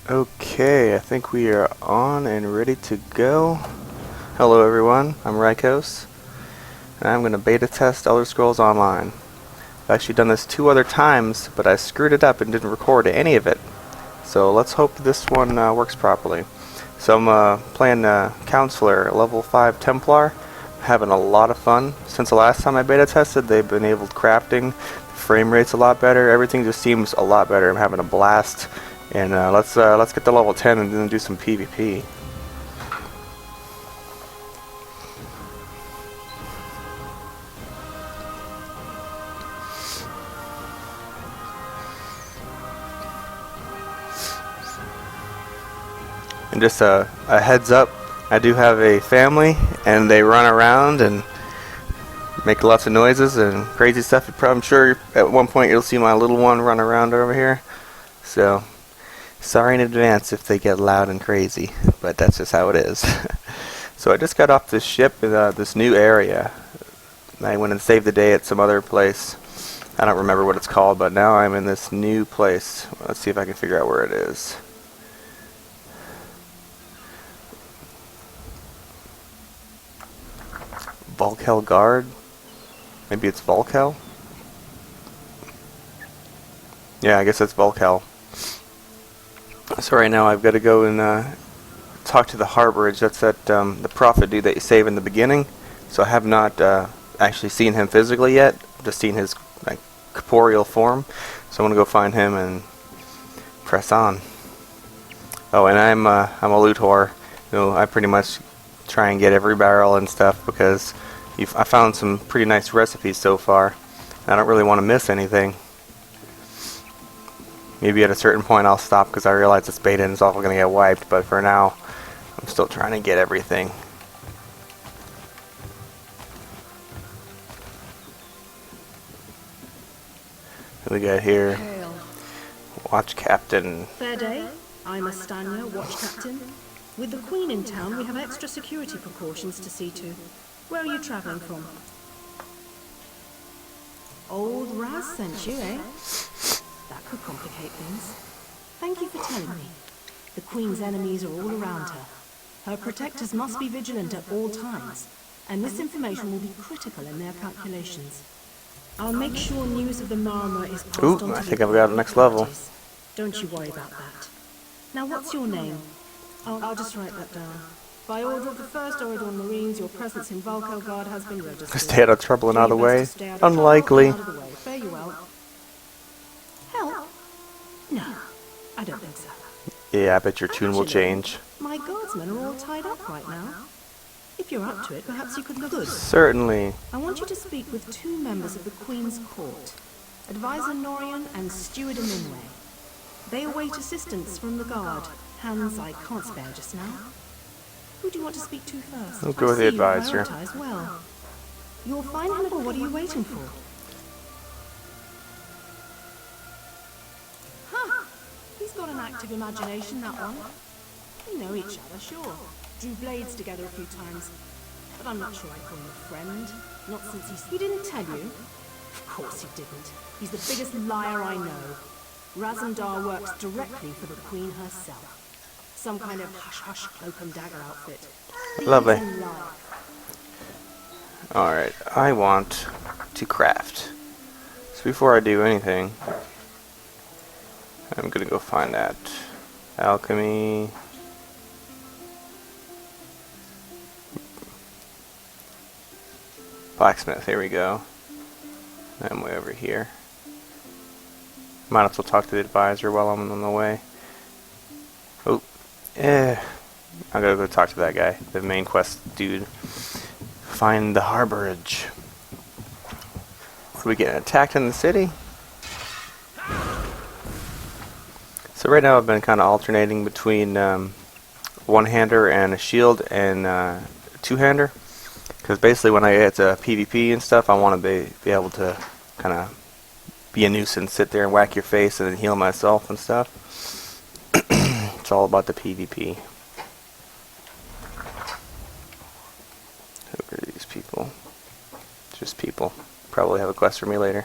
Okay, I think we are on and ready to go. Hello everyone, I'm Rykos, and I'm going to beta test Elder Scrolls Online. I've actually done this 2 other times, but I screwed it up and didn't record any of it. So let's hope this one works properly. So I'm playing Counselor, level 5 Templar. Having a lot of fun. Since the last time I beta tested, they've been able to crafting. The frame rate's a lot better. Everything just seems a lot better. I'm having a blast. And let's get to level 10 and then do some PvP. And just a heads up, I do have a family, and they run around and make lots of noises and crazy stuff. I'm sure at one point you'll see my little one run around over here. So, sorry in advance if they get loud and crazy, but that's just how it is. So I just got off this ship in this new area. I went and saved the day at some other place. I don't remember what it's called, but now I'm in this new place. Let's see if I can figure out where it is. Volkel Guard? Maybe it's Volkel? Yeah, I guess it's Volkel. So right now I've got to go and talk to the harborage. That's the prophet dude that you save in the beginning. So I have not actually seen him physically yet. Just seen his corporeal form. So I'm gonna go find him and press on. Oh, and I'm a loot whore. I pretty much try and get every barrel and stuff because I found some pretty nice recipes so far. I don't really want to miss anything. Maybe at a certain point I'll stop because I realize it's beta and it's all going to get wiped, but for now I'm still trying to get everything. What we got here? Hail. Watch Captain. Fair day. I'm Astanya, watch captain. With the Queen in town, we have extra security precautions to see to. Where are you traveling from? Old Raz sent you, eh? That could complicate things. Thank you for telling me. The Queen's enemies are all around her. Her protectors must be vigilant at all times, and this information will be critical in their calculations. I'll make sure news of the Marmor is passed on to I think I've got the next level. Don't you worry about that. Now, what's your name? I'll just write that down. By order of the 1st Oridon Marines, your presence in Valkelgard has been registered. Stay out of trouble and out of the way. Unlikely. Fare you well. Help? No, I don't think so. Yeah, I bet your tune will change. My guardsmen are all tied up right now. If you're up to it, perhaps you could look good. Certainly. I want you to speak with 2 members of the Queen's Court, Advisor Norian and Steward Minway. They await assistance from the guard. Hands I can't spare just now. Who do you want to speak to first? I'll go with the advisor. Well. You'll find him, or what are you waiting for? Huh. He's got an active imagination, that one. We know each other, sure. Drew blades together a few times. But I'm not sure I'd call him a friend. Not since he didn't tell you. Of course he didn't. He's the biggest liar I know. Razandar works directly for the Queen herself. Some kind of hush-hush cloak and dagger outfit. Lovely. Alright, I want to craft. So before I do anything, I'm gonna go find that. Alchemy. Blacksmith, here we go. I'm way over here. Might as well talk to the advisor while I'm on the way. Oh, I gotta go talk to that guy, the main quest dude. Find the harborage. Are we getting attacked in the city? So right now I've been kind of alternating between one-hander and a shield and two-hander. Because basically when I get to PvP and stuff, I want to be able to kind of be a nuisance, sit there and whack your face and then heal myself and stuff. It's all about the PvP. Who are these people? Just people. Probably have a quest for me later.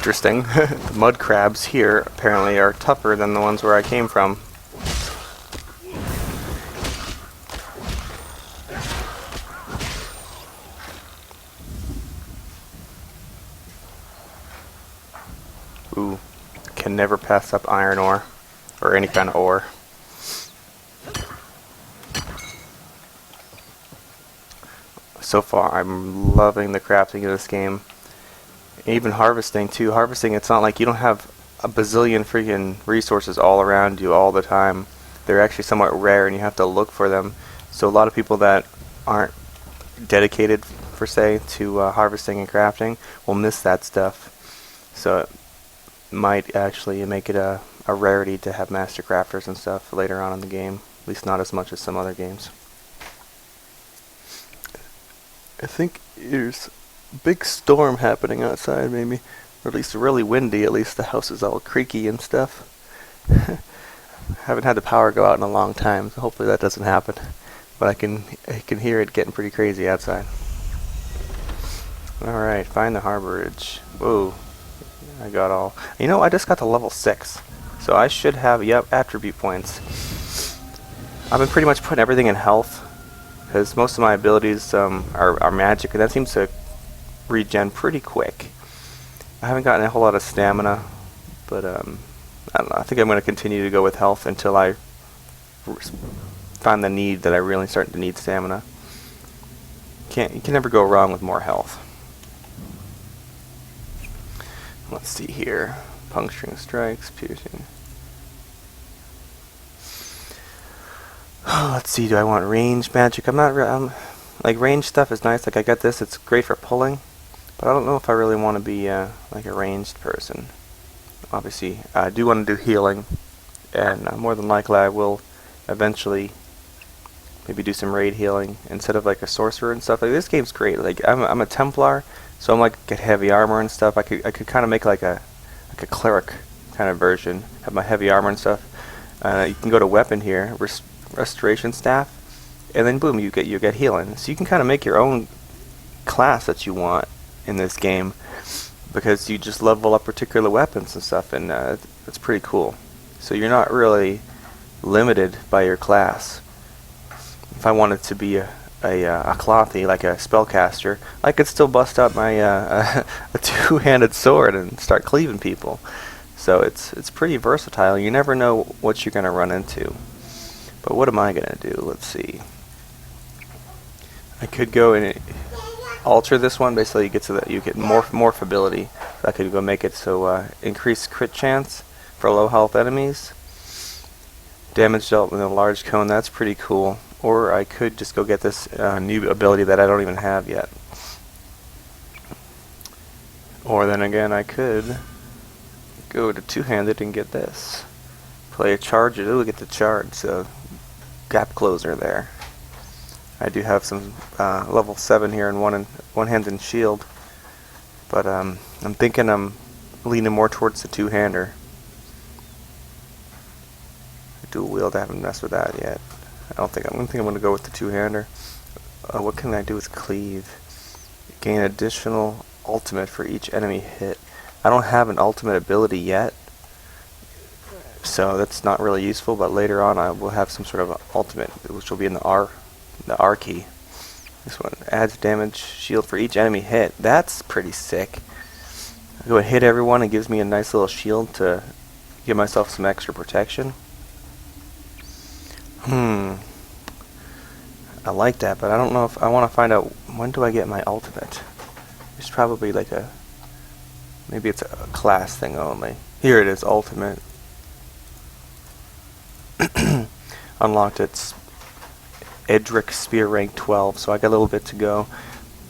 interesting. The mud crabs here apparently are tougher than the ones where I came from. Ooh, can never pass up iron ore, or any kind of ore. So far, I'm loving the crafting of this game. Even harvesting too. Harvesting, it's not like you don't have a bazillion freaking resources all around you all the time. They're actually somewhat rare and you have to look for them. So a lot of people that aren't dedicated, per se, to harvesting and crafting will miss that stuff. So it might actually make it a rarity to have master crafters and stuff later on in the game. At least not as much as some other games. I think there's a big storm happening outside, maybe. Or at least really windy. At least the house is all creaky and stuff. Haven't had the power go out in a long time, so hopefully that doesn't happen. But I can hear it getting pretty crazy outside. Alright, find the harborage. Whoa. I got all... You know, I just got to level 6. So I should have, yep, attribute points. I've been pretty much putting everything in health. Because most of my abilities are magic, and that seems to regen pretty quick. I haven't gotten a whole lot of stamina, but I don't know. I think I'm going to continue to go with health until I find the need that I really start to need stamina. You can never go wrong with more health. Let's see here. Puncturing strikes, piercing. Let's see, do I want range magic? I'm not like, range stuff is nice. Like, I got this, it's great for pulling. But I don't know if I really want to be like a ranged person. Obviously, I do want to do healing. And more than likely I will eventually maybe do some raid healing instead of like a sorcerer and stuff. Like, this game's great. Like, I'm a Templar, so I'm like, get heavy armor and stuff. I could kind of make like a cleric kind of version. Have my heavy armor and stuff. You can go to weapon here. Restoration staff, and then boom, you get healing. So you can kind of make your own class that you want in this game, because you just level up particular weapons and stuff, and it's pretty cool. So you're not really limited by your class. If I wanted to be a clothy, like a spellcaster, I could still bust out my a two-handed sword and start cleaving people. So it's pretty versatile. You never know what you're gonna run into. But what am I going to do? Let's see. I could go and alter this one. Basically, you get morph ability. I could go make it so increased crit chance for low health enemies. Damage dealt with a large cone. That's pretty cool. Or I could just go get this new ability that I don't even have yet. Or then again, I could go to two-handed and get this. Play a charge. Ooh, get the charge. So gap closer there. I do have some level 7 here in one-handed shield, but I'm thinking I'm leaning more towards the two-hander. Dual wield, I haven't messed with that yet. I think I'm going to go with the two-hander. What can I do with cleave? Gain additional ultimate for each enemy hit. I don't have an ultimate ability yet, so that's not really useful, but later on I will have some sort of ultimate, which will be in the R key. This one adds damage shield for each enemy hit. That's pretty sick. I go and hit everyone and gives me a nice little shield to give myself some extra protection. I like that, but I don't know if I want to find out when do I get my ultimate. It's probably like maybe it's a class thing only. Here it is, ultimate. Unlocked its Edric Spear rank 12, so I got a little bit to go,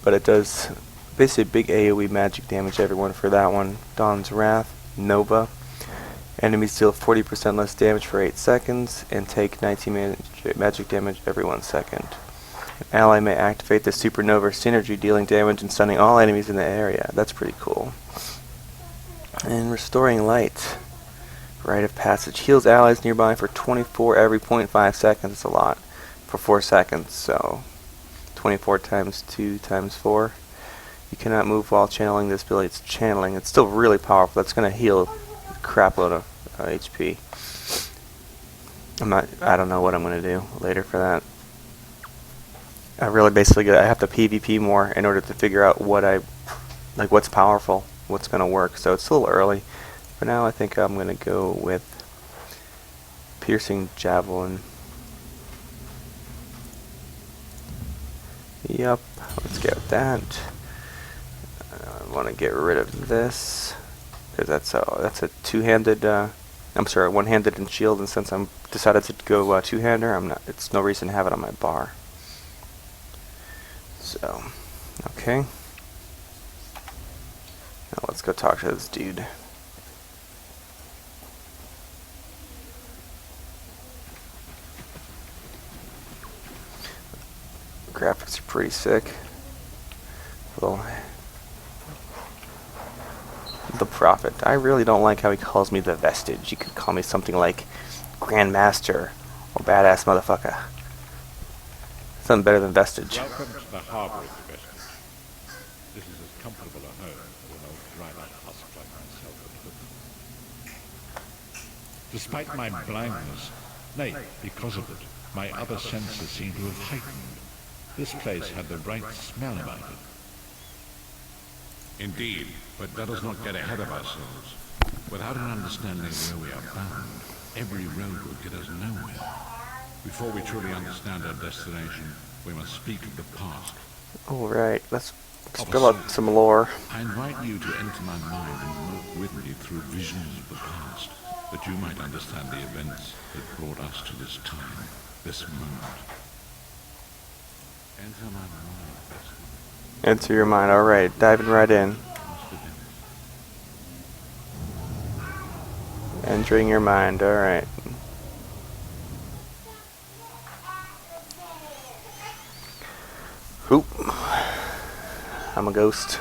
but it does basically big AoE magic damage everyone for that one. Dawn's Wrath, Nova. Enemies deal 40% less damage for 8 seconds and take 19 magic damage every 1 second. An ally may activate the Supernova synergy, dealing damage and stunning all enemies in the area. That's pretty cool. And Restoring Light. Rite of Passage. Heals allies nearby for 24 every 0.5 seconds. It's a lot. For 4 seconds, so 24 times 2 times 4. You cannot move while channeling this ability. It's channeling. It's still really powerful. That's going to heal a crap load of HP. I don't know what I'm going to do later for that. I really basically I have to PvP more in order to figure out what's powerful, what's going to work. So it's a little early. For now, I think I'm going to go with piercing javelin. Yep, let's get that. I want to get rid of this because that's a two-handed. I'm sorry, one-handed and shield. And since I'm decided to go two-hander, it's no reason to have it on my bar. So, okay. Now let's go talk to this dude. Graphics are pretty sick. The Prophet. I really don't like how he calls me the Vestige. You could call me something like Grandmaster or Badass Motherfucker. Something better than Vestige. Welcome to the harbour of the Vestige. This is as comfortable a home as an old dry-nut husk like myself would live. Despite my blindness, nay, because of it, my other senses seem to have heightened. This place had the right smell about it. Indeed, but let us not get ahead of ourselves. Without an understanding of where we are bound, every road will get us nowhere. Before we truly understand our destination, we must speak of the past. Alright, let's spill out some lore. I invite you to enter my mind and walk with me through visions of the past, that you might understand the events that brought us to this time, this moment. Enter my mind, Vestige. Enter your mind. Alright, diving right in. Entering your mind. Alright. Oop. I'm a ghost.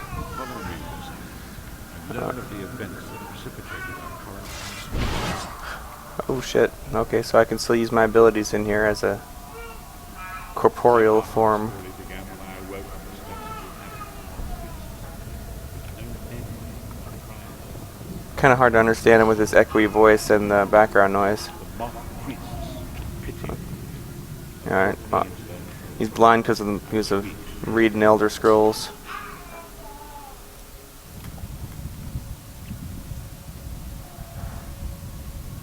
Oh shit. Okay, so I can still use my abilities in here as a corporeal form. Kind of hard to understand him with his echoey voice and the background noise. Alright, well, he's blind because of reading Elder Scrolls.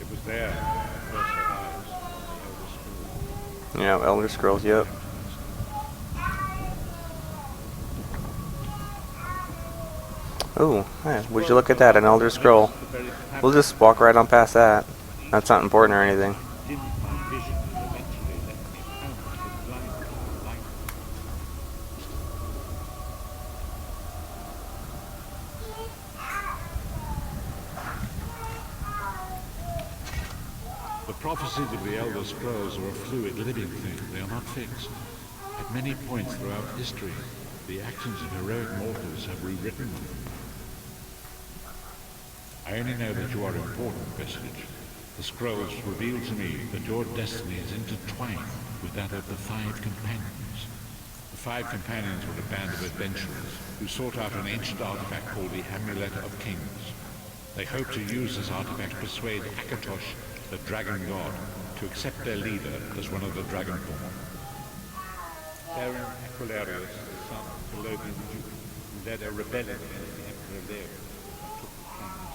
It was there, first set eyes on the Elder Scrolls. Yeah, Elder Scrolls, yep. Ooh, hey, would you look at that, an Elder Scroll. We'll just walk right on past that. That's not important or anything. The prophecies of the Elder Scrolls are a fluid living thing. They are not fixed. At many points throughout history, the actions of heroic mortals have rewritten them. I only know that you are important, Vestige. The scrolls reveal to me that your destiny is intertwined with that of the Five Companions. The Five Companions were a band of adventurers who sought out an ancient artifact called the Amulet of Kings. They hoped to use this artifact to persuade Akatosh, the dragon god, to accept their leader as one of the Dragonborn. Baron Aquilarius, the son of Colovian Duke, who led a rebellion against the Emperor Leo, and took the crown.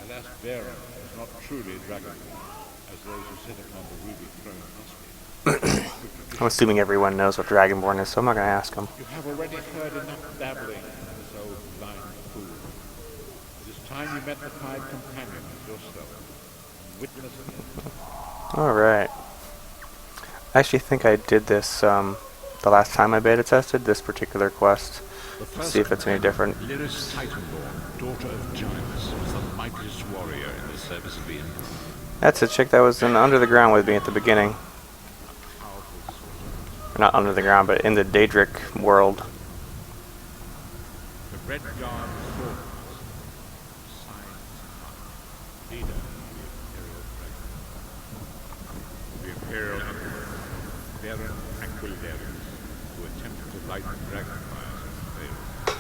Alas, Baron was not truly a dragonborn, as those who sit upon the ruby throne must be. I'm assuming everyone knows what Dragonborn is, so I'm not going to ask them. You have already heard enough babbling from this old blind fool. It is time you met the Five Companions yourself, and witnessed the Alright. I actually think I did this the last time I beta tested this particular quest. Let's see if it's any different. Lyris Titanborn, daughter of giants, was the mightiest warrior in the service of the Emperor. That's a chick that was in under the ground with me at the beginning. Not under the ground, but in the Daedric world. The Red Guard Soldiers, science, leader of the Imperial Emperor, Baron Aquilarius, who attempted to light the dragon fires and failed.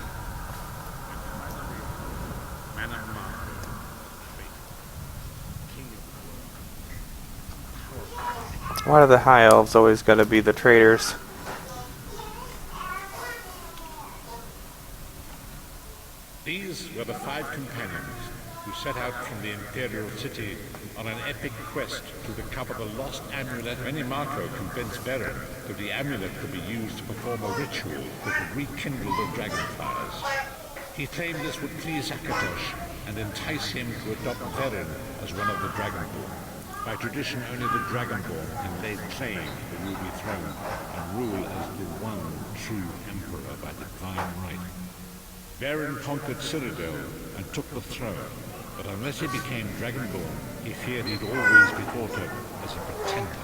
Why are the high elves always gotta be the traitors? These were the 5 companions who set out from the imperial city on an epic quest to recover the lost amulet. Marco convinced Beren that the amulet could be used to perform a ritual that would rekindle the dragonfires. He claimed this would please Akatosh and entice him to adopt Beren as one of the Dragonborn. By tradition, only the Dragonborn can lay claim to the Ruby Throne and rule as the one true Emperor by divine right. Beren conquered Cyrodiil and took the throne, but unless he became Dragonborn, he feared he'd always be thought of as a pretender.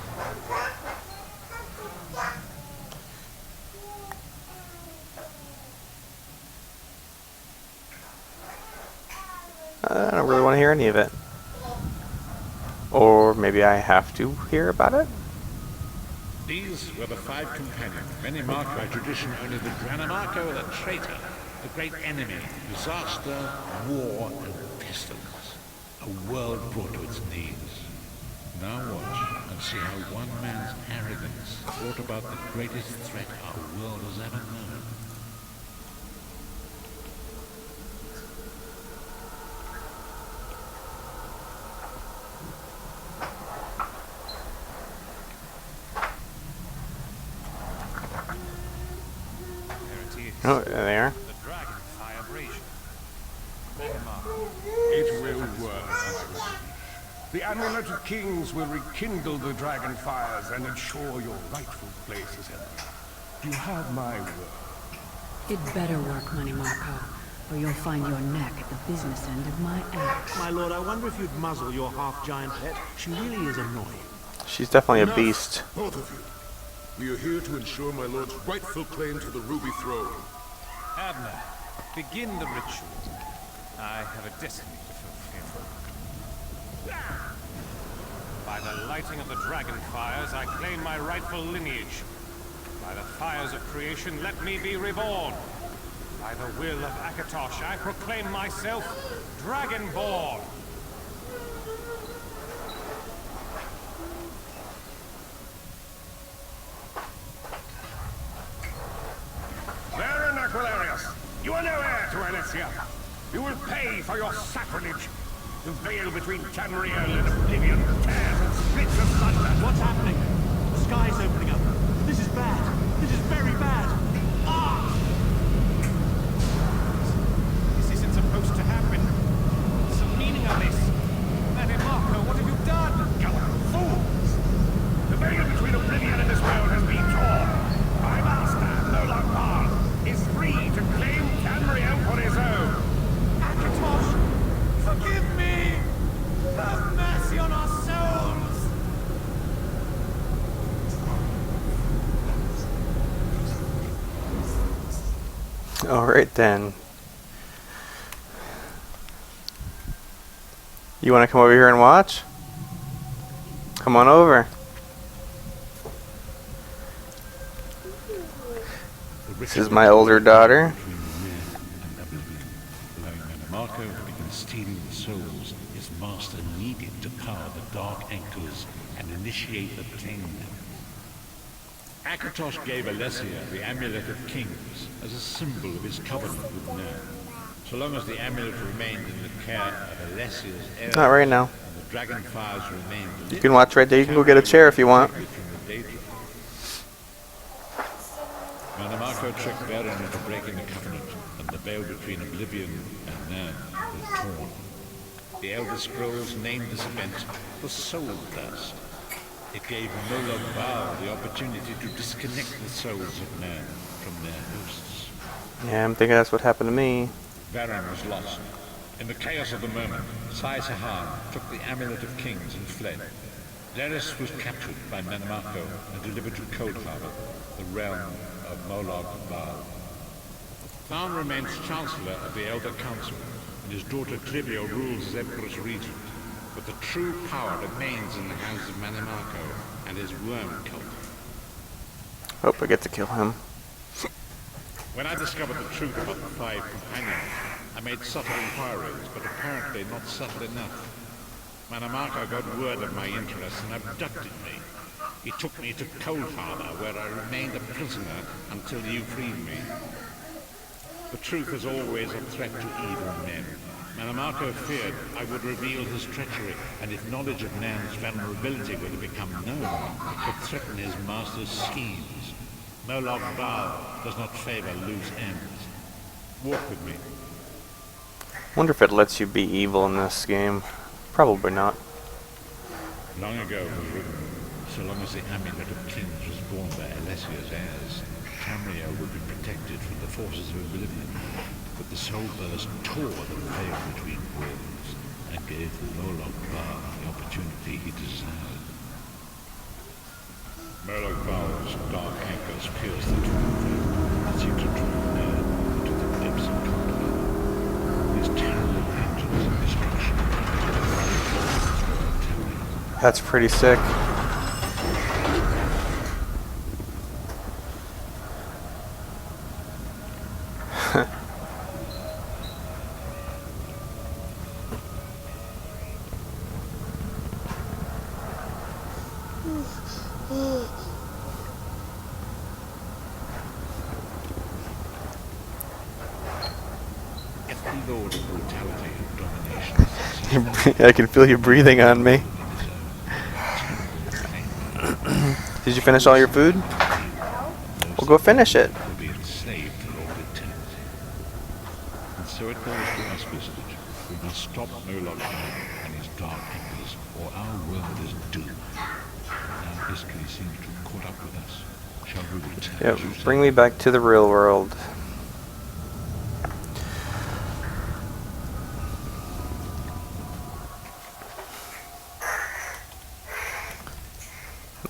I don't really want to hear any of it. Or maybe I have to hear about it? These were the 5 companions. Many marked by tradition only the Marco, the traitor, the great enemy, disaster, war, and pestilence. A world brought to its knees. Now watch and see how one man's arrogance brought about the greatest threat our world has ever known. Oh, there. The Dragonfire Abrasion. It will work. The Amulet of Kings will rekindle the Dragonfires and ensure your rightful place as Emperor. You have my word. It better work, Money Marco, or you'll find your neck at the business end of my axe. My lord, I wonder if you'd muzzle your half-giant pet. She really is annoying. She's definitely a Enough, beast. both of you. We are here to ensure my lord's rightful claim to the Ruby Throne. Abner, begin the ritual. I have a destiny to fulfill. By the lighting of the dragon fires, I claim my rightful lineage. By the fires of creation, let me be reborn. By the will of Akatosh, I proclaim myself Dragonborn. Baron Aquilarius, you are no heir to Elysia. You will pay for your sacrilege. The veil between Tamriel and Oblivion tears and splits asunder. What's happening? The sky's opening up. This is bad. This is very bad. Ah! This isn't supposed to happen. What's the meaning of this? Manny Marco, what have you done? You fools! The veil between Oblivion and this world has been torn. My master, Molag is free to claim Tamriel for his own. Akatosh, forgive me! Have mercy on our souls! Alright then. You want to come over here and watch? Come on over. This is my older daughter. Allowing Marco to begin stealing the souls his master needed to power the Dark Anchors and initiate the Claimant. Akatosh gave Elysia the Amulet of Kings as a symbol of his covenant with Ner. So long as the amulet remained in the care of Elysia's heir, Not right now. and the dragon fires remained lit, You can watch right there. You can go get a chair if you want. from the daedra. Marco tricked Beren into breaking the covenant, and the veil between Oblivion and Ner was torn. The Elder Scrolls named this event the Soul Burst. It gave Molag Bal the opportunity to disconnect the souls of Ner from their hosts. Yeah, I'm thinking that's what happened to me. Beren was lost. In the chaos of the moment, Sai Sahan took the Amulet of Kings and fled. Leris was captured by Marco and delivered to Cold Harbor, the realm of Molag Bal. Tharn remains Chancellor of the Elder Council, and his daughter Trivio rules as Empress Regent. But the true power remains in the hands of Marco and his worm cult. Hope I get to kill him. When I discovered the truth about the 5 companions, I made subtle inquiries, but apparently not subtle enough. Marco got word of my interest and abducted me. He took me to Cold Harbor, where I remained a prisoner until you freed me. The truth is always a threat to evil men. Manamako feared I would reveal his treachery, and if knowledge of Nan's vulnerability were to become known, it could threaten his master's schemes. Moloch Baal does not favor loose ends. Walk with me. Wonder if it lets you be evil in this game. Probably not. Long ago it was written, so long as the amulet of kings was borne by Alessia's heirs, Tamriel would be protected from the forces of oblivion. But the soul burst tore the veil between worlds and gave Moloch Baal the opportunity he desired. Moloch Baal's dark anchors pierced the twin veil and seemed to draw man into the depths of Coldwater. These terrible engines of destruction into the very forces of Tamriel. That's pretty sick. Every lord of brutality and domination I can feel you breathing on me. Did you finish all your food? Well, go finish it. will be enslaved for all eternity. And so it goes to us, Visage. We must stop Moloch Baal and his dark embers, or our world is doomed. Now history seems to have caught up with us. Shall we return? Yeah, bring me back to the real world.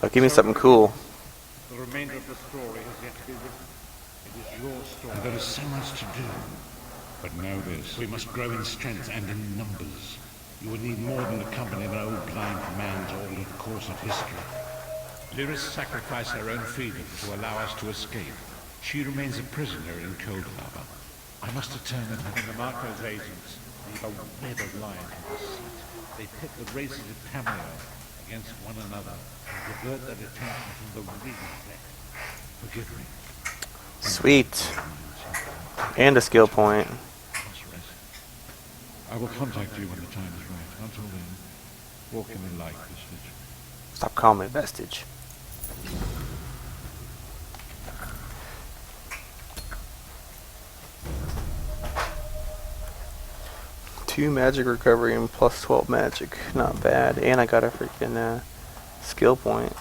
Oh, give me something cool. The remainder of the story has yet to be written. It is your story. And there is so much to do. But know this, we must grow in strength and in numbers. You will need more than the company of an old blind man to alter the course of history. Lyris sacrificed her own freedom to allow us to escape. She remains a prisoner in Cold Harbor. I must determine her. When the Marco's agents leave a web of lying and deceit, they pit the races of Tamriel against one another and divert their attention from the real threat. Forgive me. Sweet. And a skill point. I will contact you when the time is right. Until then, walk in the light, Visage. Stop calling me Vestige. Two magic recovery and plus 12 magic. Not bad. And I got a freaking skill point.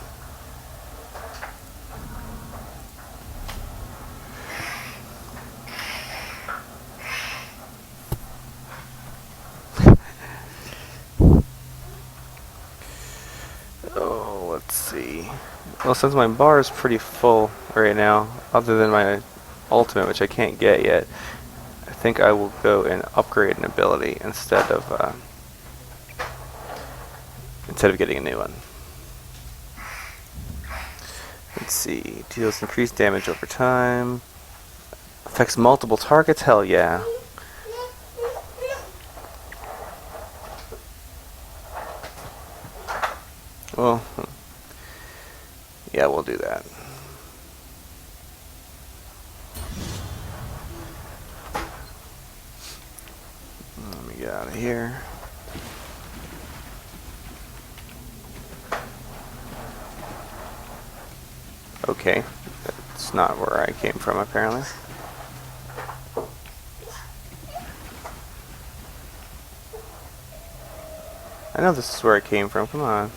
Oh, let's see. Well, since my bar is pretty full right now, other than my ultimate, which I can't get yet, I think I will go and upgrade an ability instead of getting a new one. Let's see. Deals increased damage over time. Affects multiple targets. Hell yeah. Well, yeah, we'll do that. Let me get out of here. Okay, that's not where I came from, apparently. I know this is where I came from, come on.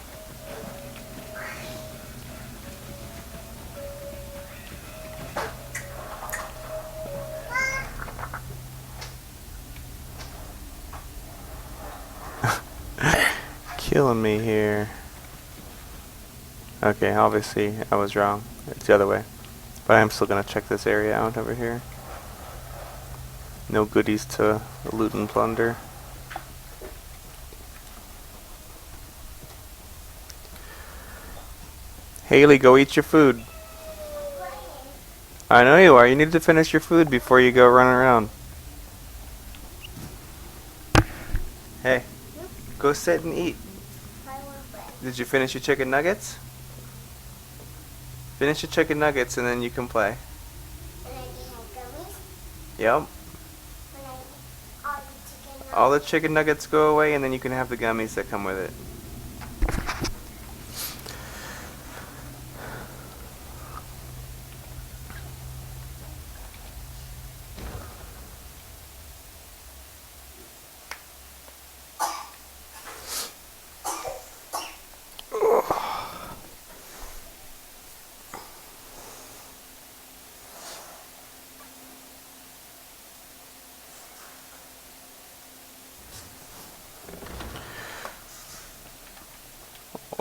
Killing me here. Okay, obviously I was wrong. It's the other way. But I'm still gonna check this area out over here. No goodies to loot and plunder. Haley, go eat your food. I know you are. You need to finish your food before you go run around. Hey, go sit and eat. Did you finish your chicken nuggets? Finish your chicken nuggets and then you can play. And I can have gummies. Yep. When I all the chicken nuggets. All the chicken nuggets go away and then you can have the gummies that come with it.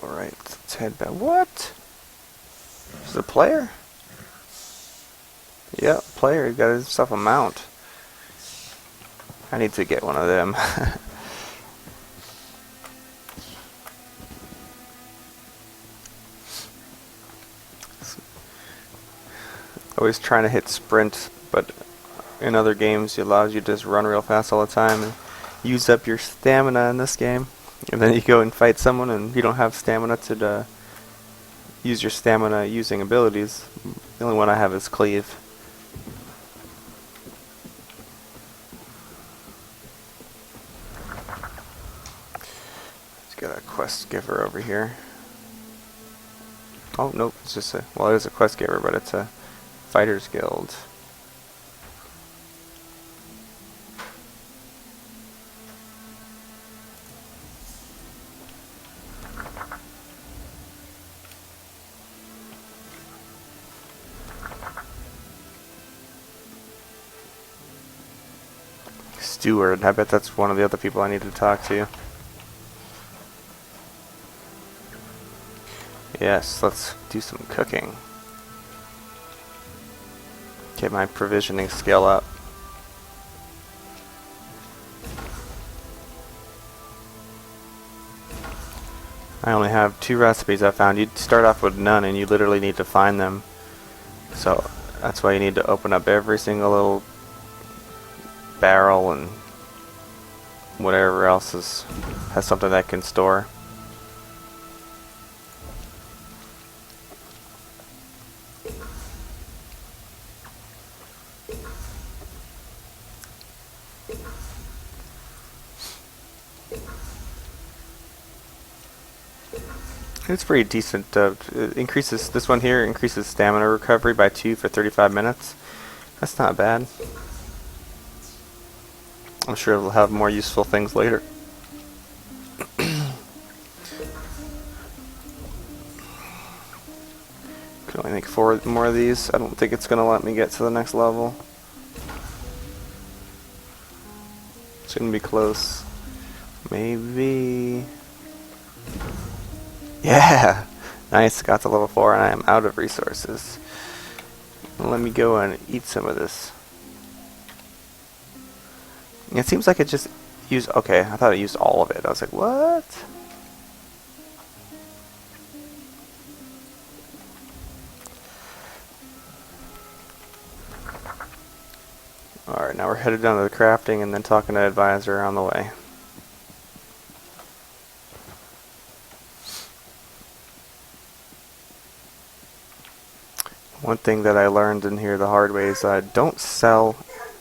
Alright, let's head back. What? Is it a player? Yep, player. He got himself a mount. I need to get one of them. Always trying to hit sprint, but in other games it allows you to just run real fast all the time and use up your stamina in this game. And then you go and fight someone and you don't have stamina to use your stamina using abilities. The only one I have is cleave. Let's get a quest giver over here. Oh nope, it's just a, well, it is a quest giver, but it's a Fighters Guild. Steward, I bet that's one of the other people I need to talk to. Yes, let's do some cooking. Get my provisioning skill up. I only have 2 recipes I found. You'd start off with none and you literally need to find them. So that's why you need to open up every single little barrel and whatever else has something that can store. It's pretty decent. It increases, this one here increases stamina recovery by 2 for 35 minutes. That's not bad. I'm sure it'll have more useful things later. Can only make 4 more of these. I don't think it's going to let me get to the next level. It's going to be close. Maybe... Yeah! Nice, got to level 4 and I am out of resources. Let me go and eat some of this. It seems like it just used... Okay, I thought it used all of it. I was like, what? Alright, now we're headed down to the crafting and then talking to Advisor on the way. One thing that I learned in here the hard way is don't sell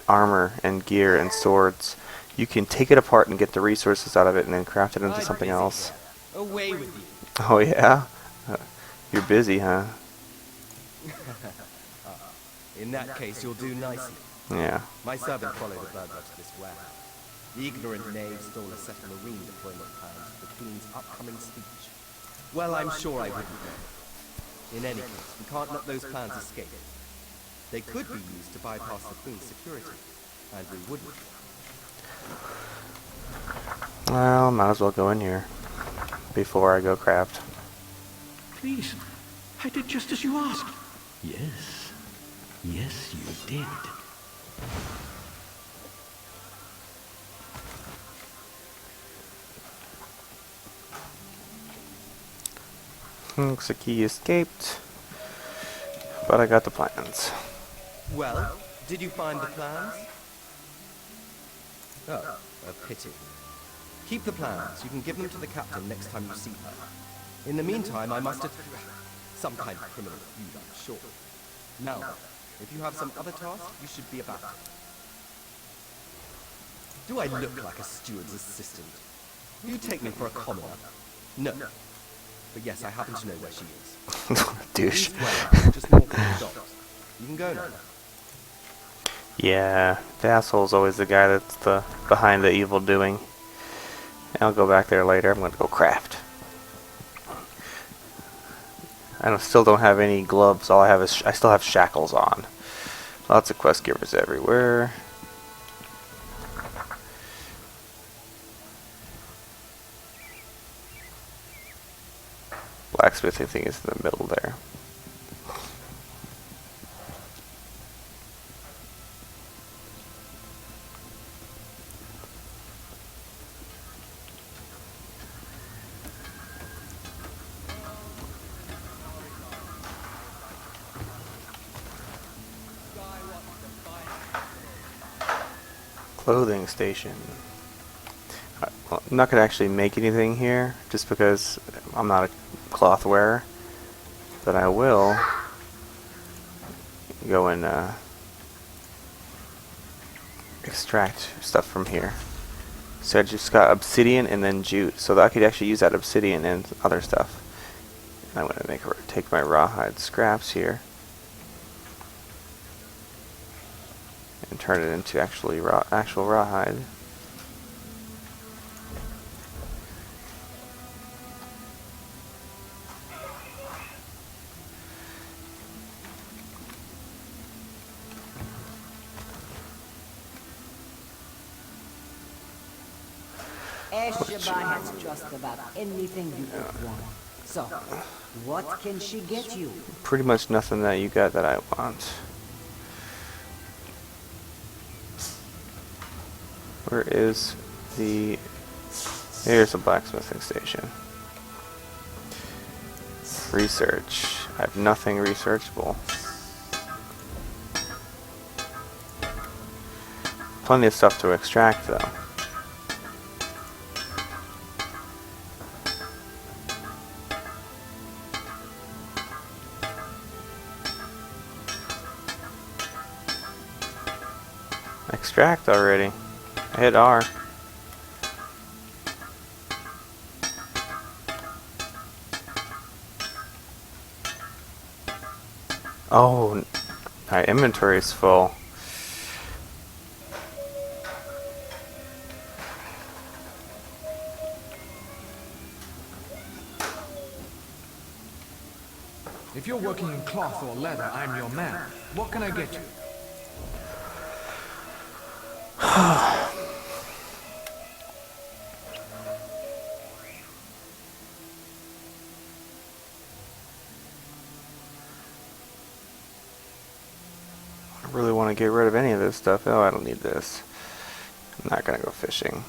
armor and gear and swords. You can take it apart and get the resources out of it and then craft it into something else. Away with you. Oh yeah? You're busy, huh? In that case, you'll do nicely. Yeah. My servant followed a burglar to this warehouse. The ignorant knave stole a set of marine deployment plans for the Queen's upcoming speech. Well, I'm sure I wouldn't know. In any case, we can't let those plans escape. They could be used to bypass the Queen's security, and we wouldn't. Well, might as well go in here before I go craft. Please, I did just as you asked. Yes. Yes, you did. Looks like he escaped, but I got the plans. Well, did you find the plans? Oh, a pity. Keep the plans. You can give them to the captain next time you see her. In the meantime, I must... some kind of criminal feud, I'm sure. Now, then, if you have some other task, you should be about it. Do I look like a steward's assistant? Do you take me for a commoner? No. But yes, I happen to know where she is. Douche. Just north of the docks. You can go now. Yeah, the asshole's always the guy that's behind the evil doing. I'll go back there later. I'm gonna go craft. Still don't have any gloves. All I have is I still have shackles on. Lots of quest givers everywhere. Blacksmithing thing is in the middle there. Clothing station. Well, I'm not going to actually make anything here, just because I'm not a cloth wearer. But I will go and extract stuff from here. So I just got obsidian and then jute, so that I could actually use that obsidian and other stuff. And I'm going to take my rawhide scraps here and turn it into actual rawhide. Esheba has just about anything you could want. So, what can she get you? Pretty much nothing that you got that I want. Where is the... Here's a blacksmithing station. Research. I have nothing researchable. Plenty of stuff to extract though. Extract already. I hit R. Oh, my inventory is full. If you're working in cloth or leather, I'm your man. What can I get you? I really want to get rid of any of this stuff. Oh, I don't need this. I'm not gonna go fishing.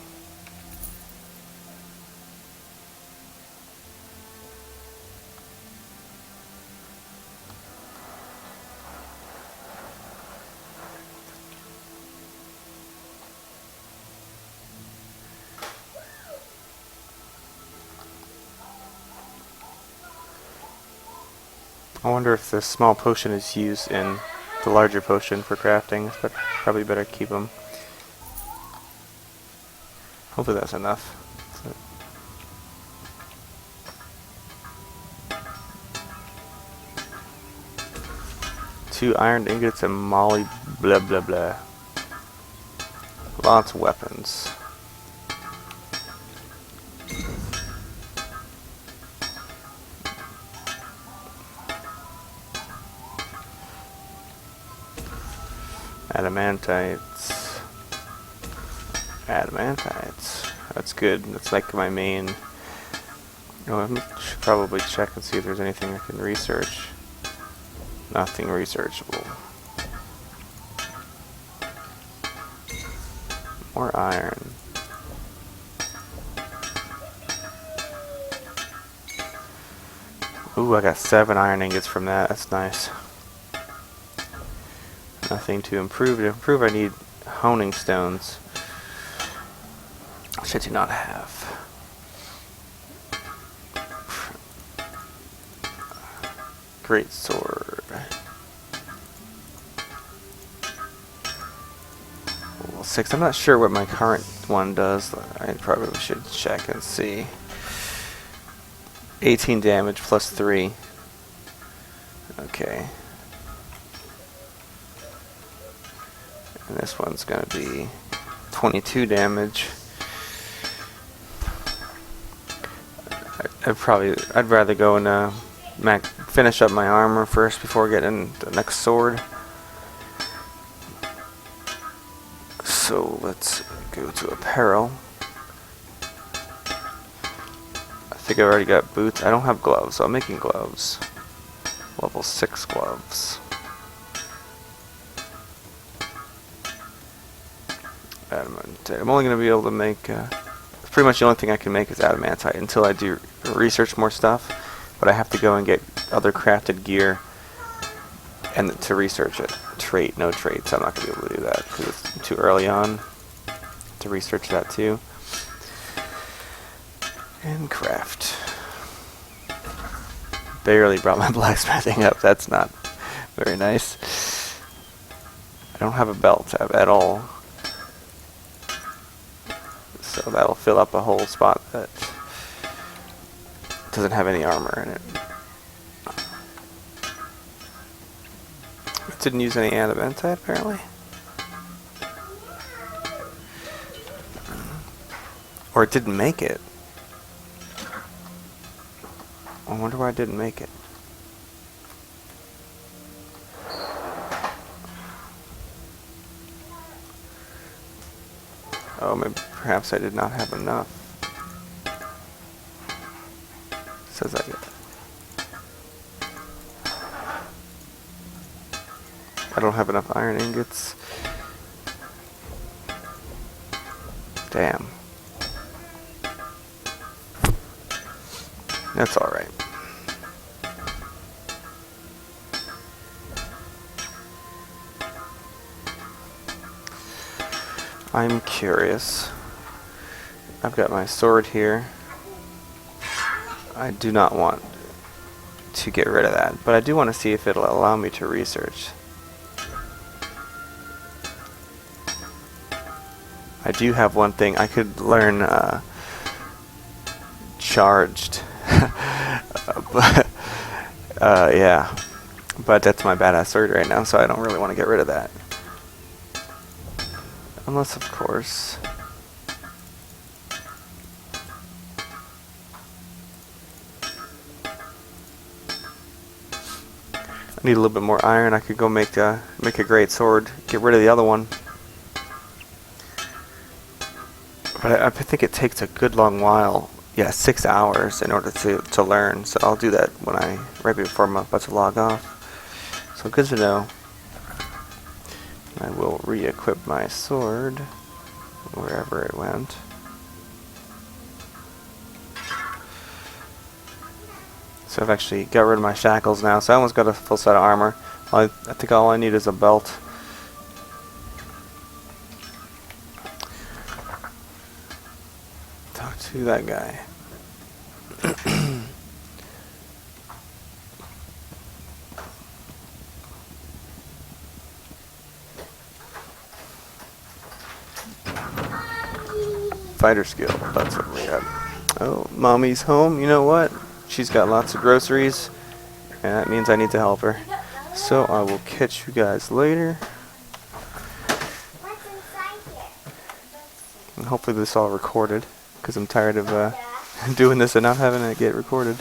I wonder if this small potion is used in the larger potion for crafting, but probably better keep them. Hopefully that's enough. Two iron ingots and molly blah blah blah. Lots of weapons. Adamantites. Adamantites. That's good. That's like my main... Oh, I should probably check and see if there's anything I can research. Nothing researchable. More iron. Ooh, I got 7 iron ingots from that. That's nice. Nothing to improve. To improve, I need honing stones, which I do not have. Great sword. Level 6. I'm not sure what my current one does. I probably should check and see. 18 damage plus 3. Okay. And this one's gonna be 22 damage. I'd rather go and finish up my armor first before getting the next sword. So let's go to apparel. I think I already got boots. I don't have gloves, so I'm making gloves. Level 6 gloves. Adamantite. I'm only going to be able to make... pretty much the only thing I can make is adamantite until I do research more stuff. But I have to go and get other crafted gear and to research it. Trait, no traits. I'm not going to be able to do that because it's too early on to research that too. And craft. Barely brought my blacksmithing up. That's not very nice. I don't have a belt tab at all. So that'll fill up a whole spot that doesn't have any armor in it. It didn't use any adamantite apparently. Or it didn't make it. I wonder why I didn't make it. Oh, maybe perhaps I did not have enough. Says I did. I don't have enough iron ingots. Damn. That's alright. I'm curious. I've got my sword here. I do not want to get rid of that, but I do want to see if it'll allow me to research. I do have one thing. I could learn charged. But, yeah. But that's my badass sword right now, so I don't really want to get rid of that. Unless, of course... I need a little bit more iron. I could go make a great sword. Get rid of the other one. But I think it takes a good long while. Yeah, 6 hours in order to learn. So I'll do that when right before I'm about to log off. So good to know. I will re-equip my sword wherever it went. So I've actually got rid of my shackles now, so I almost got a full set of armor. I think all I need is a belt. Talk to that guy. Fighter skill, that's what we got. Oh, mommy's home. You know what? She's got lots of groceries, and that means I need to help her. So I will catch you guys later. What's inside here? And hopefully this all recorded, because I'm tired of doing this and not having it get recorded.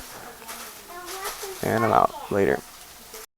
And I'm out. Later.